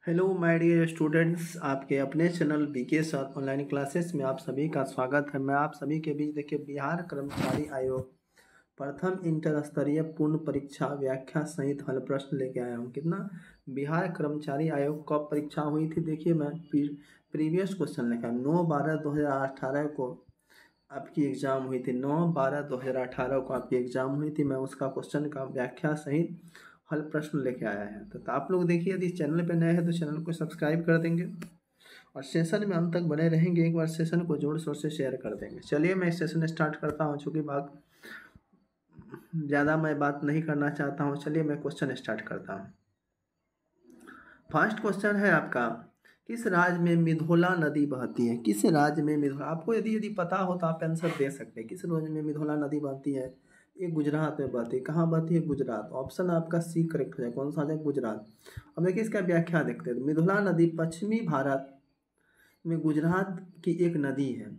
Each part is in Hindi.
हेलो माय डियर स्टूडेंट्स, आपके अपने channel BK sir online classes में आप सभी का स्वागत है। मैं आप सभी के बीच देखिए बिहार कर्मचारी आयोग प्रथम इंटर स्तरीय पूर्ण परीक्षा व्याख्या सहित हल प्रश्न लेके आया हूँ। कितना बिहार कर्मचारी आयोग कब परीक्षा हुई थी? देखिए मैं प्रीवियस क्वेश्चन लिखा 9/12/2018 को आपकी एग्ज़ाम हुई थी। 9/12/2018 को आपकी एग्ज़ाम हुई थी। मैं उसका क्वेश्चन का व्याख्या सहित हल प्रश्न लेके आया है। तो आप लोग देखिए, यदि चैनल पे नए हैं तो चैनल को सब्सक्राइब कर देंगे और सेशन में अंत तक बने रहेंगे। एक बार सेशन को जोर शोर से शेयर कर देंगे। चलिए मैं सेशन स्टार्ट करता हूँ। चूँकि ज़्यादा मैं बात नहीं करना चाहता हूँ, चलिए मैं क्वेश्चन स्टार्ट करता हूँ। फर्स्ट क्वेश्चन है आपका, किस राज्य में मिधोला नदी बहती है? किस राज्य में मिधोला, आपको यदि पता हो तो आप आंसर दे सकते हैं। किस राज्य में मिधोला नदी बहती है? ये गुजरात में बहती है। कहाँ बहती है? गुजरात। ऑप्शन आपका सी करेक्ट हो जाए। कौन सा हो जाए? गुजरात। अब देखिए इसका व्याख्या देखते हैं। मिधोला नदी पश्चिमी भारत में गुजरात की एक नदी है।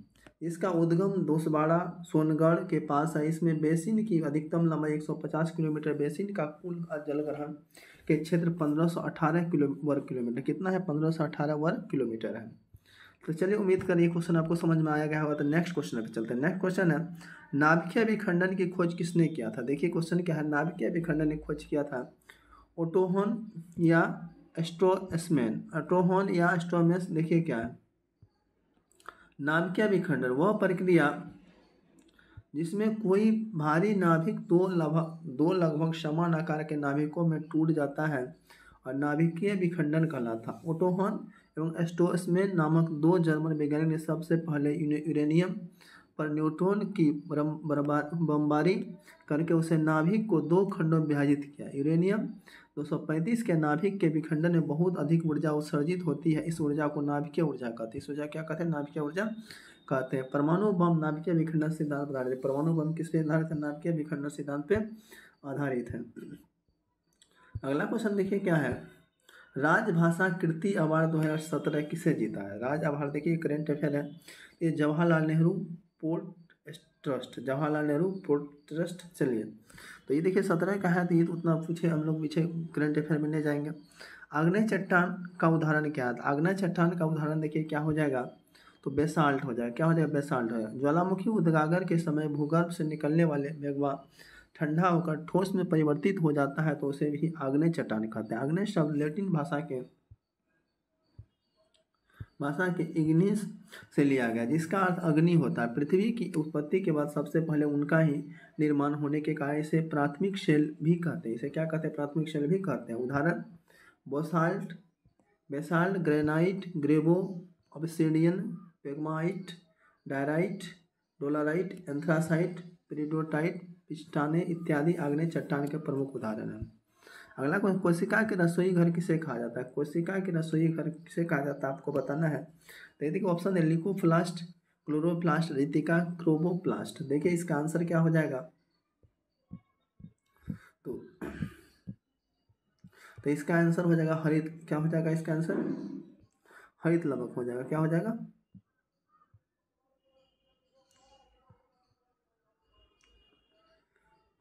इसका उद्गम दोसबाड़ा सोनगढ़ के पास है। इसमें बेसिन की अधिकतम लंबाई 150 किलोमीटर। बेसिन का कुल जलग्रहण के क्षेत्र 1518 वर्ग किलोमीटर। कितना है? 1518 वर्ग किलोमीटर है। तो चलिए उम्मीद करिए क्वेश्चन आपको समझ में आया गया होगा। तो नेक्स्ट क्वेश्चन पे चलते हैं। नेक्स्ट क्वेश्चन है, नाभिकीय विखंडन की खोज किसने किया था? देखिए क्वेश्चन क्या है, नाभिकीय विखंडन की खोज किया था ओटोहन या स्ट्रोसमैन। ओटोहन या स्ट्रोमेस। देखिए क्या है, नाभिकीय विखंडन वह प्रक्रिया जिसमें कोई भारी नाभिक दो लगभग समान आकार के नाभिकों में टूट जाता है और नाभिकीय विखंडन कहलाता। ओटोहन एवं स्ट्रोसमैन नामक दो जर्मन वैज्ञानिक ने सबसे पहले यूरेनियम पर न्यूट्रॉन की बमबारी करके उसे नाभिक को दो खंडों में विभाजित किया। यूरेनियम 235 के नाभिक के विखंडन में बहुत अधिक ऊर्जा उत्सर्जित होती है। इस ऊर्जा को नाभिकीय ऊर्जा कहते हैं। इस ऊर्जा क्या कहते हैं? नाभिकीय ऊर्जा कहते हैं। परमाणु बम नाभिकीय विखंडन सिद्धांत पर आधारित। परमाणु बम किस पे आधारित है? नाभिकीय विखंडन सिद्धांत पे आधारित है। अगला क्वेश्चन देखिए क्या है, राजभाषा कीर्ति अवार्ड 2017 किसे जीता है? राज अवार्ड देखिए करंट अफेयर है। ये Jawaharlal Nehru port trust, Jawaharlal Nehru port trust. चलिए तो ये देखिए 17 का है, तो ये तो उतना पूछे हम लोग पीछे करंट अफेयर में ले जाएंगे। आग्नेय चट्टान का उदाहरण क्या है? आग्नेय चट्टान का उदाहरण देखिए क्या हो जाएगा, तो बेसाल्ट हो जाएगा। क्या हो जाएगा? बेसाल्ट हो जाएगा। ज्वालामुखी उद्गागर के समय भूगर्भ से निकलने वाले मेघवा ठंडा होकर ठोस में परिवर्तित हो जाता है तो उसे भी आग्नेय चट्टान कहते हैं। आग्नेय शब्द लैटिन भाषा के इग्निस से लिया गया, जिसका अर्थ अग्नि होता है। पृथ्वी की उत्पत्ति के बाद सबसे पहले उनका ही निर्माण होने के कारण इसे प्राथमिक शेल भी कहते हैं। इसे क्या कहते हैं? प्राथमिक शेल भी कहते हैं। उदाहरण, बेसाल्ट, ग्रेनाइट, ग्रेवो, obsidian, pegmatite, diorite, dolerite, anthracite, peridotite, पिस्टाने इत्यादि आग्नेय चट्टान के प्रमुख उदाहरण हैं। अगला क्वेश्चन, कोशिका के रसोई घर किसे कहा जाता है? कोशिका के रसोई घर किसे कहा जाता है आपको बताना है। तो देखिए ऑप्शन है लिकोप्लास्ट, क्लोरोप्लास्ट, रितिका, क्रोमोप्लास्ट। देखिए इसका आंसर क्या हो जाएगा, तो इसका आंसर हो जाएगा हरित। क्या हो जाएगा इसका आंसर? हरित लवक हो जाएगा। क्या हो जाएगा?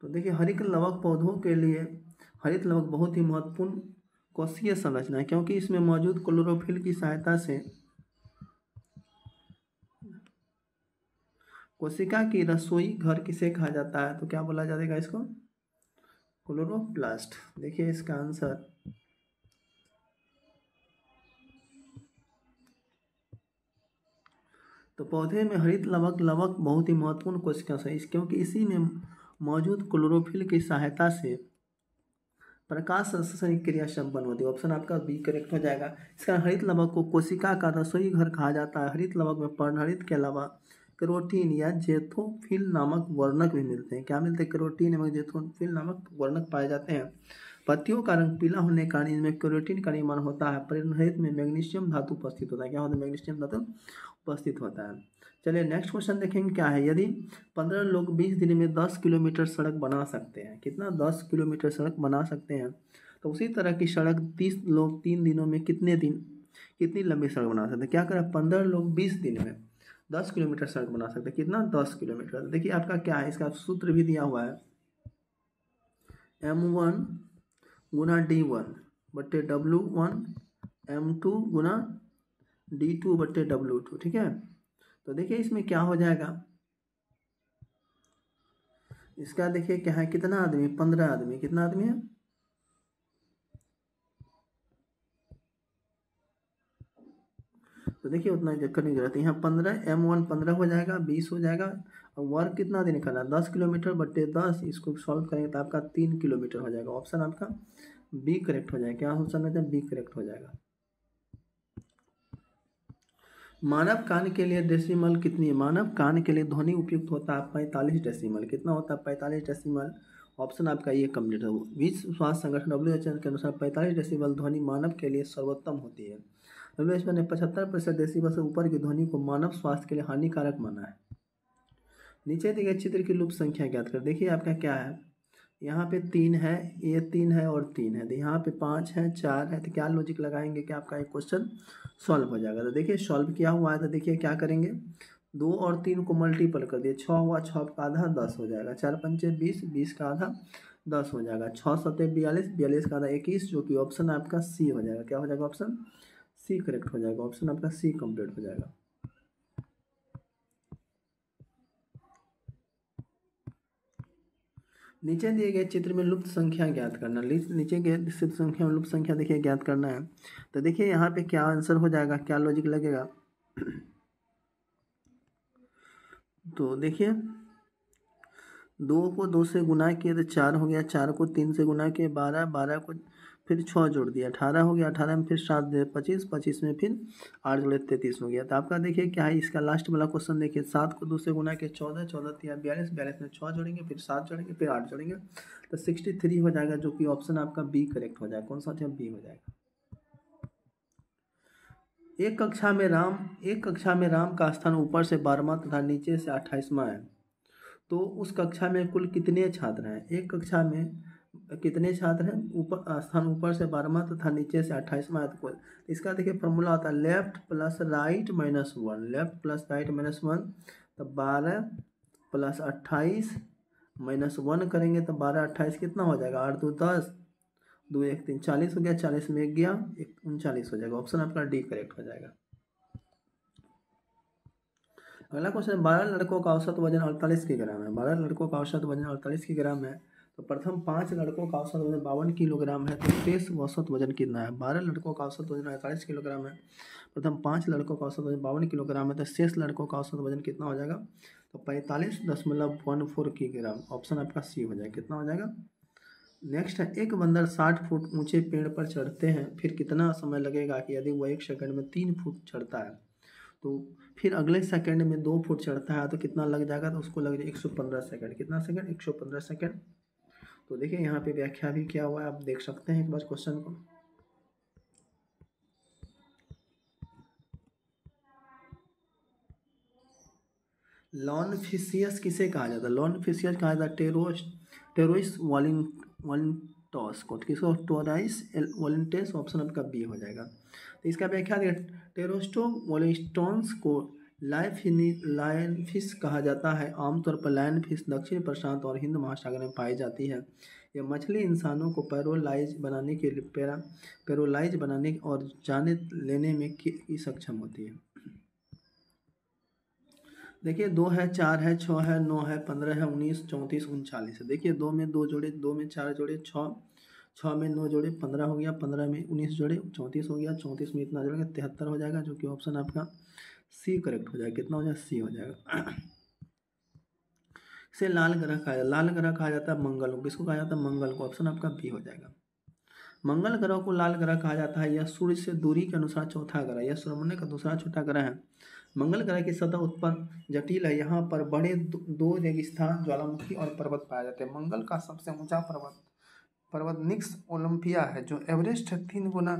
तो देखिए हरित लवक पौधों के लिए हरित लवक बहुत ही महत्वपूर्ण कोशिकीय संरचना है, क्योंकि इसमें मौजूद क्लोरोफिल की सहायता से कोशिका की रसोई घर किसे कहा जाता है? तो क्या बोला जाएगा इसको? क्लोरोप्लास्ट। देखिए इसका आंसर तो पौधे में हरित लवक बहुत ही महत्वपूर्ण कोशिका है, क्योंकि इसी में मौजूद क्लोरोफिल की सहायता से प्रकाश संश्लेषण क्रिया संपन्न होती है। ऑप्शन आपका बी करेक्ट हो जाएगा। इसका हरित लवक को कोशिका का रसोई घर कहा जाता है। हरित लवक में पर्णहरित के अलावा कैरोटीन या जेथोफिल नामक वर्णक भी मिलते हैं। क्या मिलते हैं? कैरोटीन एवं जेथोफिल नामक वर्णक पाए जाते हैं। पत्तियों का रंग पीला होने के कारण इनमें कैरोटीन का निर्माण होता है। पर्णहरित में मैग्नीशियम धातु उपस्थित होता है। क्या होता है? मैग्नीशियम धातु उपस्थित होता है। चलिए नेक्स्ट क्वेश्चन देखेंगे क्या है, यदि 15 लोग 20 दिन में 10 किलोमीटर सड़क बना सकते हैं। कितना? 10 किलोमीटर सड़क बना सकते हैं। तो उसी तरह की सड़क 30 लोग 3 दिनों में कितनी लंबी सड़क बना सकते हैं? क्या करें, 15 लोग 20 दिन में 10 किलोमीटर सड़क बना सकते हैं। कितना? 10 किलोमीटर। देखिए आपका क्या है, इसका सूत्र भी दिया हुआ है, M1 × D1/W1 m2 × d2/w2, ठीक है। तो देखिए इसमें क्या हो जाएगा, इसका देखिए क्या है, कितना आदमी, 15 आदमी, कितना आदमी है, तो देखिए उतना करने की जरूरत है। यहाँ 15 m1 15 हो जाएगा, 20 हो जाएगा। और वर्क कितना दिन करना है, 10 किलोमीटर बटे 10, इसको सॉल्व करेंगे तो आपका 3 किलोमीटर हो जाएगा। ऑप्शन आपका बी करेक्ट हो जाएगा। क्या ऑप्शन है, बी करेक्ट हो जाएगा। मानव कान के लिए डेसिमल कितनी है, मानव कान के लिए ध्वनि उपयुक्त होता है 45 डेसिमल, कितना होता है 45 डेसिमल। ऑप्शन आपका ये कम्प्लीट है। विश्व स्वास्थ्य संगठन WHO के अनुसार 45 डेसिबल ध्वनि मानव के लिए सर्वोत्तम होती है। WHO ने 75% डेसिबल से ऊपर की ध्वनि को मानव स्वास्थ्य के लिए हानिकारक माना है। नीचे दिए गए चित्र की लुप्त संख्या ज्ञात कर। देखिए आपका क्या है, यहाँ पे 3 है, ये 3 है और 3 है, तो यहाँ पे 5 है, 4 है, तो क्या लॉजिक लगाएंगे कि आपका एक क्वेश्चन सॉल्व हो जाएगा। तो देखिए सॉल्व किया हुआ है, तो देखिए क्या करेंगे, 2 और 3 को मल्टीपल कर दिए, 6 हुआ, 6 का आधा 10 हो जाएगा, 4 पंचे 20, 20 का आधा 10 हो जाएगा, 6 सत्ते 42, 42 का आधा 21, जो कि ऑप्शन आपका सी हो जाएगा। क्या हो जाएगा, ऑप्शन सी करेक्ट हो जाएगा। ऑप्शन आपका सी कंप्लीट हो जाएगा। नीचे दिए गए चित्र में लुप्त संख्या ज्ञात करना। नीचे के सिर्फ संख्या में लुप्त संख्या देखिए ज्ञात करना है। तो देखिए यहाँ पे क्या आंसर हो जाएगा, क्या लॉजिक लगेगा, तो देखिए 2 को 2 से गुना किए तो 4 हो गया, 4 को 3 से गुना किए 12, 12 को फिर 6 जोड़ दिया 18 हो गया, 18 में फिर 7 दे 25, 25 में फिर 8 जोड़े 33 हो गया। तो आपका देखिए क्या है, इसका लास्ट वाला क्वेश्चन देखिए, 7 को 2 से गुना किए 14, 14 3 42, 42 में 6 जोड़ेंगे, फिर 7 जोड़ेंगे, फिर 8 जोड़ेंगे, तो 63 हो जाएगा, जो कि ऑप्शन आपका बी करेक्ट हो जाएगा। कौन सा ऑप्शन, बी हो जाएगा। एक कक्षा में राम का स्थान ऊपर से 12वां तथा नीचे से 28वां है, तो उस कक्षा में कुल कितने छात्र हैं। एक कक्षा में कितने छात्र हैं, ऊपर स्थान ऊपर से 12वां तथा नीचे से 28वां है, तो कुल। इसका देखिए फॉर्मूला होता है left plus right minus 1, left plus right minus 1, तो 12 प्लस 28 माइनस 1 करेंगे तो 12 28 कितना हो जाएगा, 8 2 10, 2 1 3 40 हो गया, 40 में 1 गया, 39 हो जाएगा। ऑप्शन आपका डी करेक्ट हो जाएगा। अगला क्वेश्चन, 12 लड़कों का औसत वजन 48 किलोग्राम है। 12 लड़कों का औसत वजन 48 किलोग्राम है, तो प्रथम 5 लड़कों का औसत वजन 52 किलोग्राम है, तो शेष औसत वजन कितना है। 12 लड़कों का औसत वजन 48 किलोग्राम है, प्रथम 5 लड़कों का औसत वजन 52 किलोग्राम है, तो शेष लड़कों का औसत वजन कितना हो जाएगा, तो 45.14 किलोग्राम। ऑप्शन आपका सी हो जाएगा। कितना हो जाएगा। नेक्स्ट है, एक बंदर 60 फुट ऊंचे पेड़ पर चढ़ते हैं, फिर कितना समय लगेगा कि यदि वह 1 सेकंड में 3 फुट चढ़ता है, तो फिर अगले सेकंड में 2 फुट चढ़ता है तो कितना लग जाएगा, तो उसको लग जाएगा 115 सेकंड। कितना सेकंड, 115 सेकंड। तो देखिए यहाँ पे व्याख्या भी किया हुआ है, आप देख सकते हैं एक बार क्वेश्चन को। लॉन फिशियस किसे कहा जाता है, लॉन फिशियस कहा जाता है टेरोइस वॉलिंटॉस को, किसको, टोराइस वॉलिंटेस। ऑप्शन आपका बी हो जाएगा। तो इसका व्याख्या देखिए, टेरोस्टो वॉलिस्टॉन्स को लायन फिश कहा जाता है। आमतौर पर लायन फिश दक्षिण प्रशांत और हिंद महासागर में पाई जाती है। यह मछली इंसानों को पैरालाइज बनाने और जाने लेने में की सक्षम होती है। देखिए 2 है, 4 है, 6 है, 9 है, 15 है, 19, 34, 39 है। देखिए 2 में 2 जोड़े, 2 में 4 जोड़े, 6 में 9 जोड़े 15 हो गया, 15 में 19 जोड़े 34 हो गया, 34 में इतना जोड़ेंगे 73 हो जाएगा, जो कि ऑप्शन आपका सी करेक्ट हो जाएगा। कितना हो जाएगा, सी हो जाएगा। इसे लाल ग्रह कहा जाता है, लाल ग्रह कहा जाता है मंगल को। किसको कहा जाता है, मंगल को। ऑप्शन आपका बी हो जाएगा। मंगल ग्रह को लाल ग्रह कहा जाता है। यह सूर्य से दूरी के अनुसार चौथा ग्रह, यह सूर्यमंडल का दूसरा छोटा ग्रह है। मंगल ग्रह की सतह उत्पन्न जटिल है, यहाँ पर बड़े दो रेगिस्तान, ज्वालामुखी और पर्वत पाए जाते हैं। मंगल का सबसे ऊंचा पर्वत निक्स ओलंपिया है, जो एवरेस्ट से 3 गुना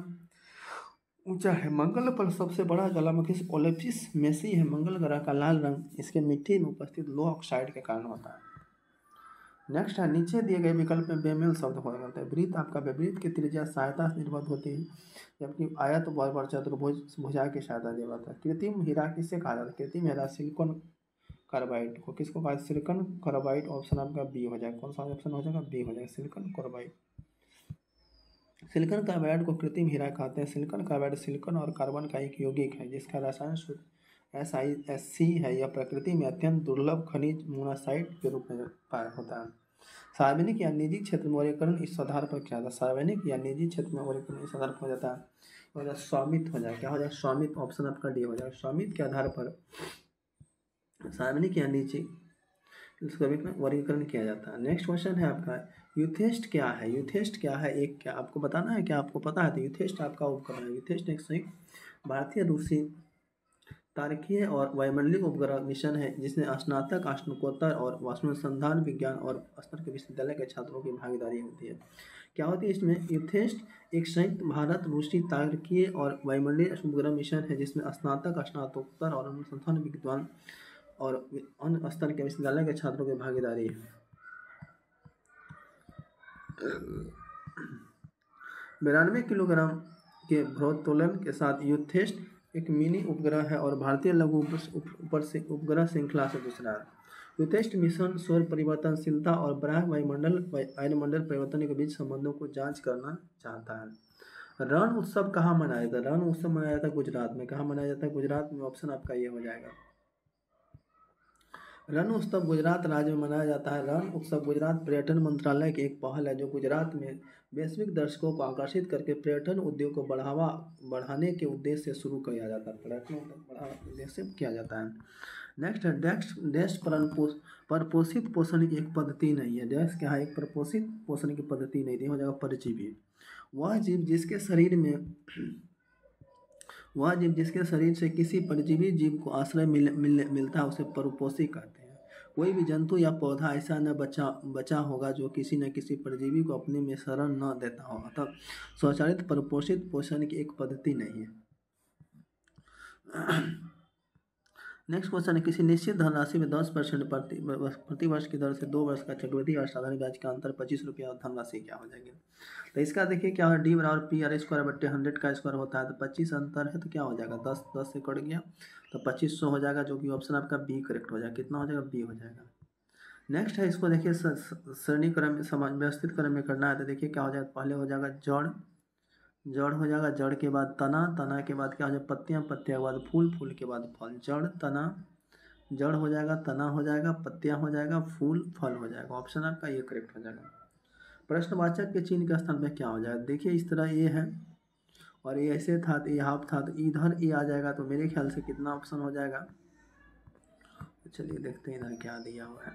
ऊंचा है। मंगल पर सबसे बड़ा ज्वालामुखी ओलिम्पस मेसी है। मंगल ग्रह का लाल रंग इसके मिट्टी में उपस्थित लो ऑक्साइड के कारण होता है। नेक्स्ट है, नीचे दिए गए विकल्प में बेमेल शब्द हो जाता है। वृत्त आपका विपरीत की त्रिज्या सहायता से निर्मित होती है, जबकि आयत वर्ग चतुर्भुज भुजा की सहायता से बनता है। कृत्रिम हीरा किसे कहा जाता है, कृत्रिम हीरा सिलिकॉन कार्बाइड को। किसको कहा, सिलिकॉन कार्बाइड। ऑप्शन आपका बी हो जाएगा। कौन सा ऑप्शन हो जाएगा, बी हो जाएगा, सिलिकॉन कार्बाइड। सिलिकॉन कार्बाइड को कृत्रिम हीरा कहते हैं। सिलिकॉन कार्बाइड सिलिकॉन और कार्बन का एक यौगिक है जिसका रसायन सूत्र SiSC है। यह प्रकृति में अत्यंत दुर्लभ खनिज मोनासाइट के रूप में होता है। सार्वजनिक या निजी क्षेत्र में वर्गीकरण इस आधार पर किया जाता है। सार्वजनिक या निजी क्षेत्र में वर्गीकरण इस आधार पर हो जाता है, हो जाए स्वामित्व हो जाए, क्या हो जाए स्वामित्व, ऑप्शन आपका डी हो जाएगा। स्वामित्व के आधार पर सार्वजनिक या निजी इसका वर्गीकरण किया जाता है। नेक्स्ट क्वेश्चन है आपका, यूथेस्ट क्या है? यूथेस्ट क्या है? एक क्या आपको बताना है, क्या आपको पता है? तो यूथेस्ट आपका उपकरण है। यूथेस्ट एक संयुक्त भारतीय रूसी तारकीय और वायुमंडलीय उपग्रह मिशन है जिसमें स्नातक, स्नातकोत्तर और वास्तुनुसंधान विज्ञान और स्तर के विश्वविद्यालय के छात्रों की भागीदारी होती है। क्या होती है इसमें? यूथेस्ट एक संयुक्त भारत रूसी तारकीय और वायुमंडलीय उपग्रह मिशन है जिसमें स्नातक, स्नातकोत्तर और अनुसंधान विद्वान और अन्य स्तर के विश्वविद्यालय के छात्रों की भागीदारी है। 92 किलोग्राम के भारोत्तोलन के साथ यूथेस्ट एक मिनी उपग्रह है और भारतीय लघु उपग्रह श्रृंखला से दूसरा है। यूथेस्ट मिशन सौर परिवर्तनशीलता और बाह्य वायुमंडल परिवर्तन के बीच संबंधों को जांच करना चाहता है। रण उत्सव कहाँ मनाया जाता है? रण उत्सव मनाया जाता है गुजरात में। कहाँ मनाया जाता है? गुजरात में। ऑप्शन आपका ये हो जाएगा। रण उत्सव गुजरात राज्य में मनाया जाता है। रण उत्सव गुजरात पर्यटन मंत्रालय की एक पहल है जो गुजरात में वैश्विक दर्शकों को आकर्षित करके पर्यटन उद्योग को बढ़ाने के उद्देश्य से शुरू किया जाता है। पर्यटन बढ़ाने के उद्देश्य से किया जाता है। नेक्स्ट है डैश परपोषित पोषण की एक पद्धति नहीं है। डैश क्या है? एक परपोषित पोषण की पद्धति नहीं थी, हो जाएगा परजीवी। वह जीव जिसके शरीर से किसी परजीवी जीव को आश्रय मिलता है उसे परोपोषी कहते हैं। कोई भी जंतु या पौधा ऐसा न बचा होगा जो किसी न किसी परजीवी को अपने में शरण न देता हो, अतः स्वचालित परपोषित पोषण की एक पद्धति नहीं है। नेक्स्ट क्वेश्चन है, किसी निश्चित धनराशि में 10% प्रति वर्ष की दर से 2 वर्ष का चक्रवृद्धि और साधारण ब्याज का अंतर 25 रुपया और धनराशि क्या हो जाएगी? तो इसका देखिए क्या है, डी बराबर पी आर स्क्वायर बट्टे 100 का स्क्वायर होता है। तो 25 अंतर है तो क्या हो जाएगा? 10 से कट गया तो 2500 हो जाएगा, जो कि ऑप्शन आपका बी करेक्ट हो जाएगा। कितना हो जाएगा? बी हो जाएगा। नेक्स्ट है, इसको देखिए श्रेणी क्रम में व्यवस्थित क्रम में करना है। तो देखिए क्या हो जाएगा, पहले हो जाएगा जड़ हो जाएगा, जड़ के बाद तना के बाद क्या हो जाएगा? पत्तियां के बाद फूल के बाद फल। जड़ हो जाएगा, तना हो जाएगा, पत्तियां हो जाएगा, फूल फल हो जाएगा। ऑप्शन आपका ये करेक्ट हो जाएगा। प्रश्नवाचक के चिन्ह के स्थान पर क्या हो जाएगा? देखिए इस तरह ये है और ये ऐसे था तो ये हाफ था तो इधर ये आ जाएगा, तो मेरे ख्याल से कितना ऑप्शन हो जाएगा? चलिए देखते हैं इधर क्या दिया हुआ है।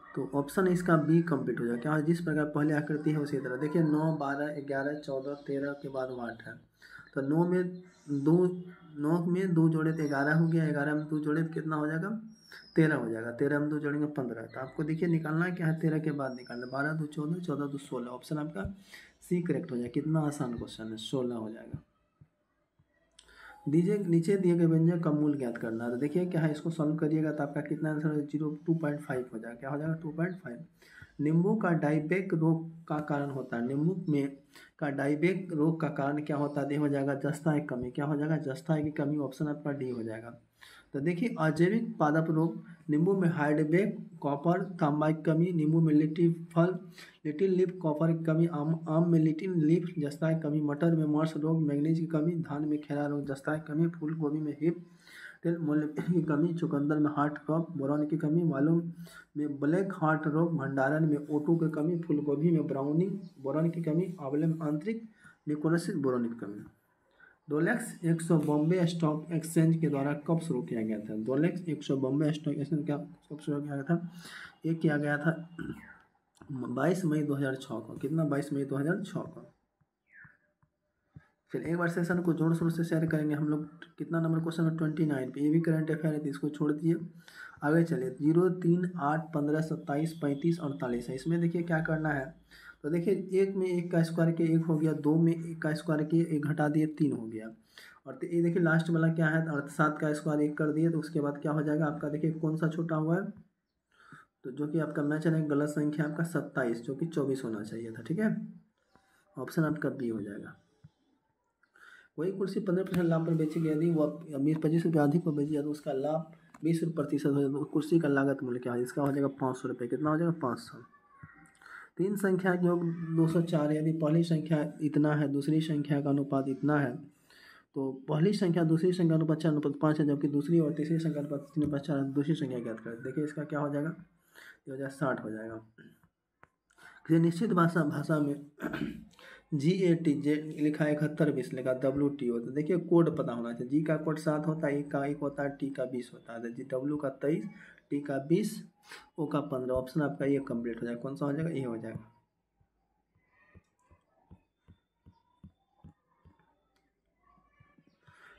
तो ऑप्शन इसका बी कंप्लीट हो जाएगा। क्या है? जिस प्रकार पहले आकृति है उसी तरह। देखिए 9, 12, 11, 14, 13 के बाद 8 है। तो 9 में 2 जोड़े तो 11 हो गया, 11 में 2 जोड़े तो कितना हो जाएगा? 13 हो जाएगा। 13 में 2 जोड़ेंगे 15। तो आपको देखिए निकालना है क्या है? 13 के बाद निकालना। 12 2 14, 14 2 16। ऑप्शन आपका सी करेक्ट हो जाएगा। कितना आसान क्वेश्चन है, 16 हो जाएगा। नीचे दिए गए व्यंजक का मूल ज्ञात करना है। तो देखिए क्या है, इसको सॉल्व करिएगा तो आपका कितना आंसर है? 2.5 हो जाएगा। क्या हो जाएगा? 2.5। नींबू का डायबेक रोग का कारण होता है। नींबू में का डायबेक रोग का कारण क्या होता है? हो जाएगा जस्ता की कमी। क्या हो जाएगा? जस्ता की कमी। ऑप्शन आपका डी हो जाएगा। तो देखिए अजैविक पादप रोग, नींबू में हाइडबेक, कॉपर, तांबा की कमी, नींबू में लिटिल लीफ कॉपर की कमी, आम में लिटिल लीफ जस्ता की कमी, मटर में मर्स रोग मैग्नीज की कमी, धान में खेरा रोग जस्ता की कमी, फूल गोभी में हिप मोलिब्डेनम की कमी, चुकंदर में हार्ट क्रॉप बोरॉन की कमी, मालूम में ब्लैक हार्ट रोग, भंडारण में O2 की कमी, फूल गोभी में ब्राउनिंग बोरॉन की कमी, आंवले में आंतरिक निकोलसिस बोरॉन की कमी। रोलेक्स 100 बॉम्बे स्टॉक एक्सचेंज के द्वारा कब शुरू किया गया था? रोलेक्स 100 बॉम्बे स्टॉक एक्सचेंज कब शुरू किया गया था? ये किया गया था 22 मई 2006 को। कितना? 22 मई 2006 को। फिर एक बार सेशन को जोर शोर से शेयर करेंगे हम लोग। कितना नंबर क्वेश्चन है? 29 पे। ये भी करंट अफेयर है तो इसको छोड़ दिए, आगे चलिए। 0, 3, 8, 15, 27, 35, 48 है। इसमें देखिए क्या करना है। तो देखिए 1 में 1 का स्क्वायर के 1 हो गया, 2 में 1 का स्क्वायर के 1 घटा दिए 3 हो गया। और तो ये देखिए लास्ट वाला क्या है? 7 का स्क्वायर 1 कर दिए तो उसके बाद क्या हो जाएगा आपका? देखिए कौन सा छोटा हुआ है, तो जो कि आपका मैच है गलत संख्या आपका 27, जो कि 24 होना चाहिए था। ठीक है, ऑप्शन आपका बी हो जाएगा। वही कुर्सी 15% लाभ पर बेची गई, यदि वह 25 रुपये अधिक पर बेची जाए तो उसका लाभ 20% हो जाएगा। कुर्सी का लागत मूल्य क्या है? इसका हो जाएगा 500 रुपये। कितना हो जाएगा? 500। तीन संख्या के योग 204। यदि पहली संख्या इतना है, दूसरी संख्या का अनुपात इतना है, तो पहली संख्या दूसरी संख्या अनुपात 4:5 है, जबकि दूसरी और तीसरी संख्या अनुपात 3:4 है। दूसरी संख्या ज्ञात करें। देखिए इसका क्या हो जाएगा, ये हो जाएगा 60 हो जाएगा। किसी निश्चित भाषा में GAT जे लिखा है 7120 लिखा, WT होता है। देखिए कोड पता होना चाहिए। G का कोड 7 होता है, E का 1 होता है, T का 20 होता है। W का 23, T का 20, O का 15। ऑप्शन आपका ये कंप्लीट हो जाएगा। कौन सा हो जाएगा, ये हो जाएगा।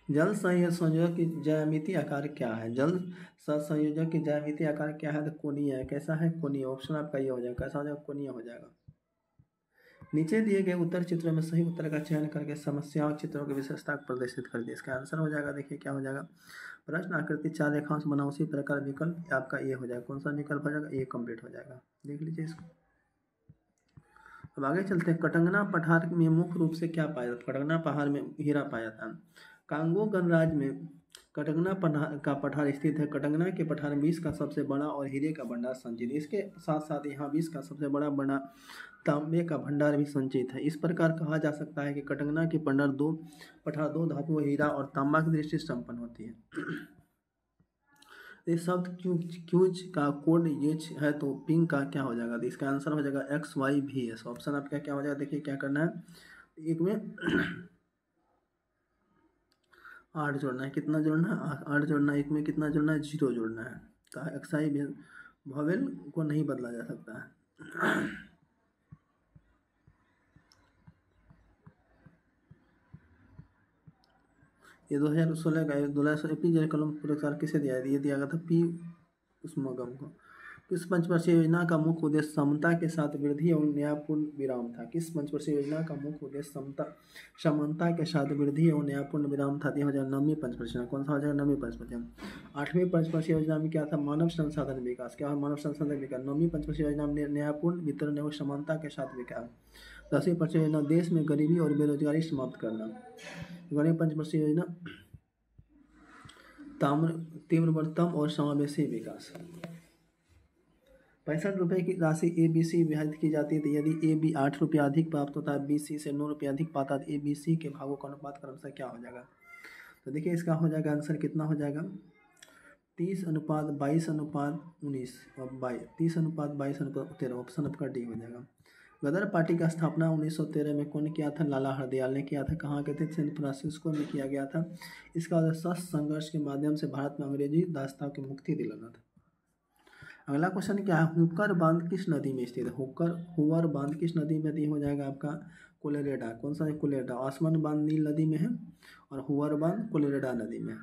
जल संयोजक की ज्यामितीय आकार क्या है? जल संयोजक की ज्यामितीय आकार क्या है? तो कोणीय है। कैसा है, कोणीय। ऑप्शन आपका ये हो जाएगा। कैसा हो जाएगा, कोणीय हो जाएगा। नीचे दिए गए उत्तर चित्रों में सही उत्तर का चयन करके समस्याओं चित्रों की विशेषता को प्रदर्शित कर दिए। इसका आंसर हो जाएगा, देखिए क्या हो जाएगा। प्रश्न आकृति 4 रेखांश बना, उसी प्रकार विकल्प आपका ये हो जाएगा। कौन सा विकल्प हो जाएगा, ये कंप्लीट हो जाएगा। देख लीजिए इसको। अब आगे चलते हैं। कटंगना पठार में मुख्य रूप से क्या पाया जाता है? कटंगना पहाड़ में हीरा पाया जाता है। कांगो गणराज्य में कटंगना पठार का पठार स्थित है। कटंगना के पठार में विश्व का सबसे बड़ा और हीरे का भंडार संचित। इसके साथ साथ यहाँ विश्व का सबसे बड़ा तांबे का भंडार भी संचित है। इस प्रकार कहा जा सकता है कि कटंगना के पठार दो धातुओं हीरा और तांबा की दृष्टि से संपन्न होती है। ये शब्द क्यूज का कोड यूज है, तो पिंक का क्या हो जाएगा? तो इसका आंसर हो जाएगा XYVS। ऑप्शन आपका क्या हो जाएगा, देखिए क्या करना है। एक में 8 जोड़ना है। कितना जोड़ना है, 8 जोड़ना है। एक में कितना जोड़ना है, 0 जोड़ना है। तो XI वोवेल को नहीं बदला जा सकता है। ये 2016 का 2016 APJ कलाम पुरस्कार किसे दिया है? ये दिया गया था P उस्मागम को। किस पंचवर्षीय योजना का मुख्य उद्देश्य समता के साथ वृद्धि एवं न्यायपूर्ण विराम था? किस पंचवर्षीय योजना का मुख्य उद्देश्य समानता के साथ वृद्धि एवं न्यायपूर्ण विराम था? यह हो जाएगा 9वीं पंचवर्षीय। कौन सा हो जाएगा, 9वीं पंचवर्षीय। 8वीं पंचवर्षीय योजना में क्या था, मानव संसाधन विकास। क्या है, मानव संसाधन विकास। 9वीं पंचवर्षीय योजना में न्यायपूर्ण वितरण एवं समानता के साथ विकास। 10वीं पंचवर्षीय योजना देश में गरीबी और बेरोजगारी समाप्त करना। 11वीं पंचवर्षीय योजना तीव्रतम और समावेशी विकास। 65 रुपये की राशि ABC विभाजित की जाती है, तो यदि AB 8 रुपया अधिक प्राप्त होता है, BC से 9 रुपया अधिक पाता है, ABC के भागों का अनुपात क्रमशः क्या हो जाएगा? तो देखिए इसका हो जाएगा आंसर कितना हो जाएगा, 30:22:19 और 30:22:13। ऑप्शन आपका डी हो जाएगा। गदर पार्टी का स्थापना 1913 में कौन किया था? लाला हरदयाल ने किया था। कहाँ के थे? सैन फ्रांसिस्को में किया गया था। इसका सशस्त्र संघर्ष के माध्यम से भारत में अंग्रेजी दासता की मुक्ति दिलाना था। अगला क्वेश्चन क्या है, हुक्कर बांध किस नदी में स्थित है? हुवर बांध किस नदी में? हो जाएगा आपका कोलेरेडा। कौन सा है? कोलेरेडा। आसमान बांध नील नदी में है और हुवर बांध कोलेरेडा नदी में है।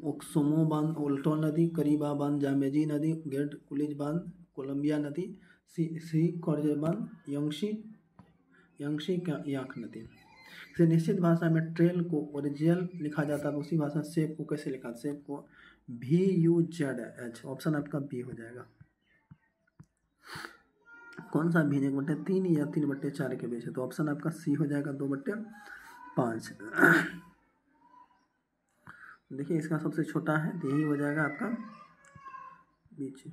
ओक्सोमो बांध ओल्टो नदी, करीबा बांध जामेजी नदी, ग्रेट कुलिज बांध कोलंबिया नदी, सी कॉर्जे बांध यंगशी याक नदी। किसी निश्चित भाषा में ट्रेल को ओरिजिनल लिखा जाता है, उसी भाषा सेप को कैसे लिखा? सेप को VUZH। ऑप्शन आपका बी हो जाएगा। कौन सा भी 1/3 या 3/4 के बीच है? तो ऑप्शन आपका सी हो जाएगा, 2/5। देखिए इसका सबसे छोटा है, तो यही हो जाएगा आपका बीच।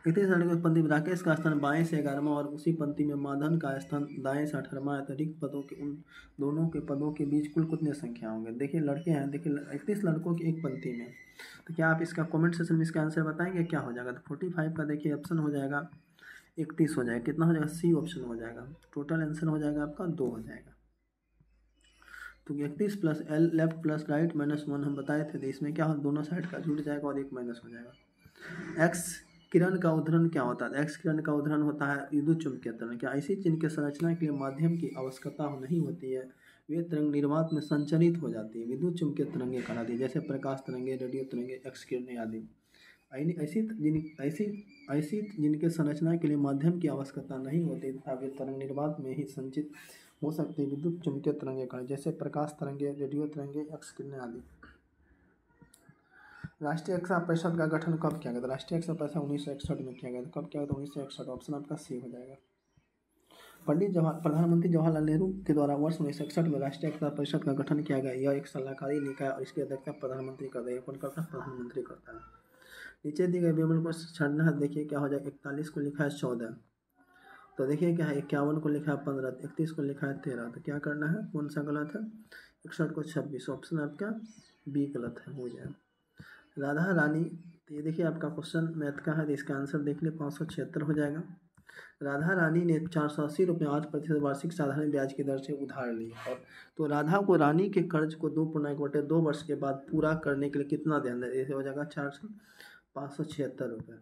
31 लड़के की पंक्ति में राकेश का स्थान बाएं से 11वां और उसी पंक्ति में माधन का स्थान दाएं से 18वां है। तो रिक्त पदों के उन दोनों के पदों के बीच कुल कितने संख्या होंगे? देखिए लड़के हैं, देखिए 31 लड़कों की एक पंक्ति में। तो क्या आप इसका कमेंट सेक्शन में इसका आंसर बताएंगे क्या हो जाएगा? तो 45 का देखिए ऑप्शन हो जाएगा 31 हो जाएगा। कितना हो जाएगा? सी ऑप्शन हो जाएगा। टोटल आंसर हो जाएगा आपका 2 हो जाएगा। तो 31 plus L left plus right -1 हम बताए थे, तो इसमें क्या हो, दोनों साइड का जुड़ जाएगा और एक माइनस हो जाएगा। एक्स किरण का उदाहरण क्या होता है? एक्स किरण का उदाहरण होता है विद्युत चुम्बकीय तरंग। क्या ऐसी चिन्ह की संरचना के लिए माध्यम की आवश्यकता नहीं होती है? वे तरंग निर्वात में संचरित हो जाती है, विद्युत चुम्बकीय तरंगें कहलाती है, जैसे प्रकाश तरंगे, रेडियो तरंगे, एक्स किरणें आदि। ऐसी जिनके संरचना के लिए माध्यम की आवश्यकता नहीं होती तथा वे तरंग निर्वात में ही संचित हो सकती है, विद्युत चुम्बकीय तरंगें कहलाती, जैसे प्रकाश तरंगे, रेडियो तरंगे, एक्स किरणें आदि। राष्ट्रीय रक्षा परिषद का गठन कब किया गया था? राष्ट्रीय रक्षा परिषद 1961 में किया गया था। कब किया गया था? 1961। ऑप्शन आपका सी हो जाएगा। प्रधानमंत्री जवाहरलाल नेहरू के द्वारा वर्ष 1961 में राष्ट्रीय एकता परिषद का गठन किया गया। यह एक सलाहकारी निकाय और इसकी अध्यक्षता प्रधानमंत्री करता है। कौन करता है? प्रधानमंत्री करता है। नीचे दिए गए विवरण को छानना है। देखिए क्या हो जाए, 41 को लिखा है 14, तो देखिए क्या है, 51 को लिखा है 15, 31 को लिखा है 13, तो क्या करना है, कौन सा गलत है? 61 को 26, ऑप्शन आपका बी गलत है, हो जाए। राधा रानी, तो ये देखिए आपका क्वेश्चन मैथ का है, तो इसका आंसर देख ले, 576 हो जाएगा। राधा रानी ने 480 रुपये 8% वार्षिक साधारण ब्याज की दर से उधार ली, और तो राधा को रानी के कर्ज को 2.2 वर्ष के बाद पूरा करने के लिए कितना देना है? ऐसे हो जाएगा 576 रुपये।